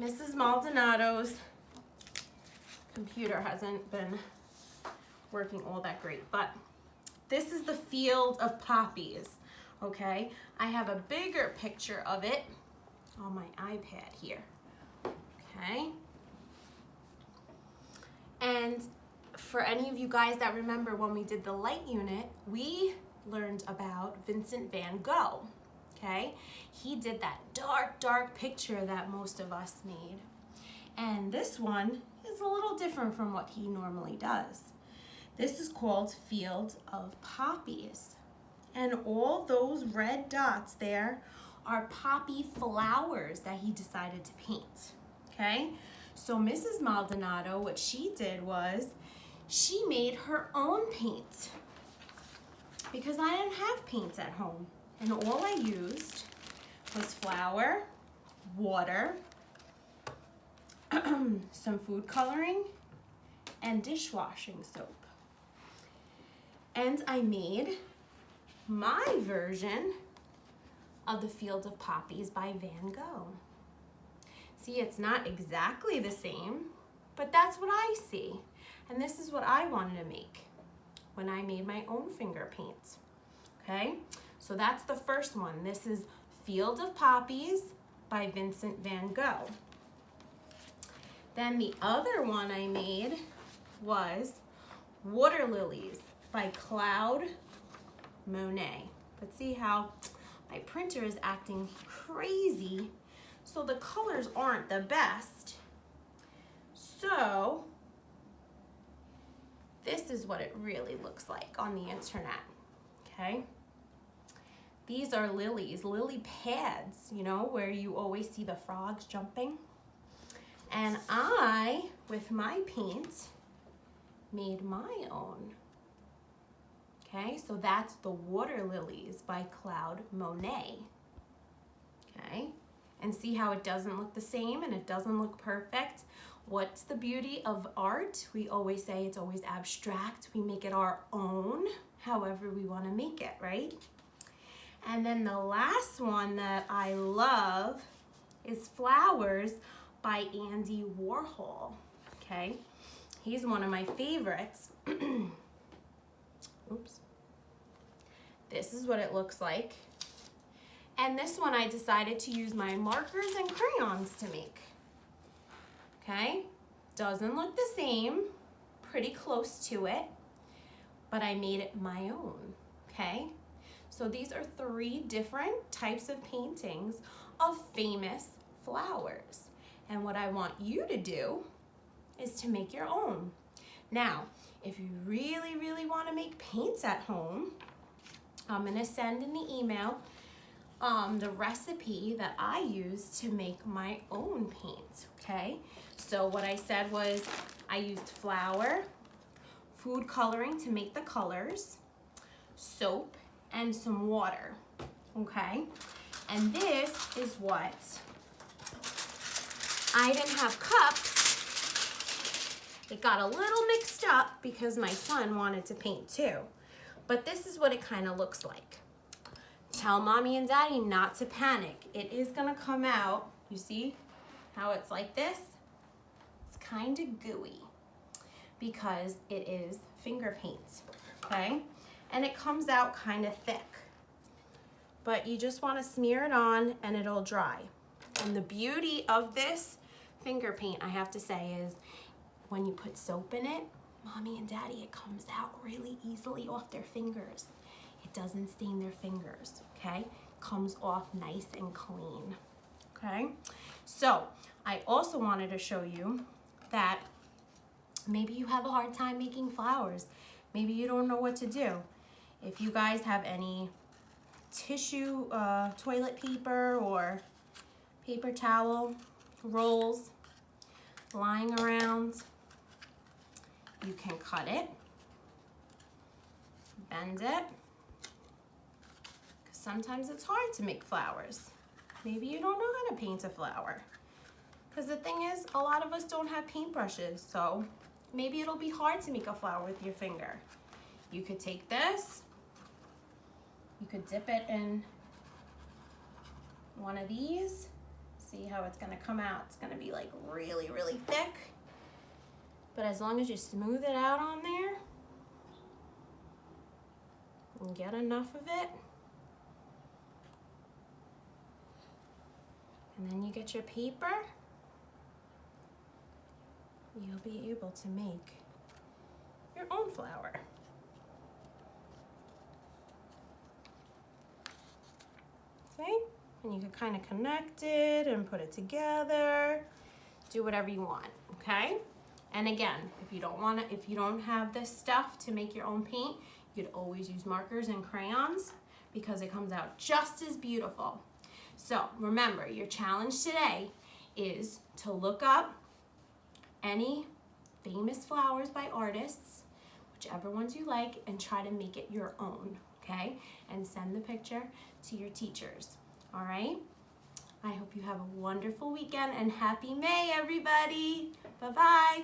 Mrs. Maldonado's computer hasn't been working all that great, but this is the field of poppies, okay? I have a bigger picture of it on my iPad here, okay? And for any of you guys that remember when we did the light unit, we learned about Vincent van Gogh, okay? He did that dark, dark picture that most of us made. And this one is a little different from what he normally does. This is called Field of Poppies. And all those red dots there are poppy flowers that he decided to paint, okay? So Mrs. Maldonado, what she did was she made her own paint because I didn't have paint at home. And all I used was flour, water, some food coloring, and dishwashing soap. And I made my version of the Field of Poppies by Van Gogh. See, it's not exactly the same, but that's what I see. And this is what I wanted to make when I made my own finger paint, okay? So that's the first one. This is Field of Poppies by Vincent van Gogh. Then the other one I made was Water Lilies by Claude Monet. But see how my printer is acting crazy, so the colors aren't the best. So this is what it really looks like on the internet, okay? These are lilies, lily pads, you know, where you always see the frogs jumping. And I, with my paint, made my own. Okay, so that's the Water Lilies by Claude Monet. Okay, and see how it doesn't look the same and it doesn't look perfect? What's the beauty of art? We always say it's always abstract. We make it our own, however we want to make it, right? And then the last one that I love is Flowers by Andy Warhol, okay? He's one of my favorites. Oops. This is what it looks like. And this one I decided to use my markers and crayons to make, okay? Doesn't look the same, pretty close to it, but I made it my own, okay? So these are 3 different types of paintings of famous flowers. And what I want you to do is to make your own. Now, if you really, really want to make paints at home, I'm going to send in the email the recipe that I use to make my own paint, okay? So what I said was I used flour, food coloring to make the colors, soap, and some water, okay? And this is what I didn't have cups. It got a little mixed up because my son wanted to paint too. But this is what it kind of looks like. Tell mommy and daddy not to panic. It is gonna come out. You see how it's like this? It's kind of gooey because it is finger paint, okay? And it comes out kind of thick. But you just want to smear it on and it'll dry. And the beauty of this finger paint, I have to say, is when you put soap in it, mommy and daddy, it comes out really easily off their fingers. It doesn't stain their fingers, okay? Comes off nice and clean, okay? So I also wanted to show you that maybe you have a hard time making flowers. Maybe you don't know what to do. If you guys have any tissue, toilet paper or paper towel rolls lying around, you can cut it, bend it, because sometimes it's hard to make flowers. Maybe you don't know how to paint a flower. Because the thing is, a lot of us don't have paintbrushes, so maybe it'll be hard to make a flower with your finger. You could take this, you could dip it in one of these, See how it's gonna come out? It's gonna be like really, really thick. But as long as you smooth it out on there and get enough of it, and then you get your paper, you'll be able to make your own flower. Okay? And you can kind of connect it and put it together. Do whatever you want, okay? And again, if you don't have this stuff to make your own paint, you could always use markers and crayons because it comes out just as beautiful. So remember, your challenge today is to look up any famous flowers by artists, whichever ones you like, and try to make it your own, okay? And send the picture to your teachers, all right? I hope you have a wonderful weekend and happy May, everybody. Bye-bye.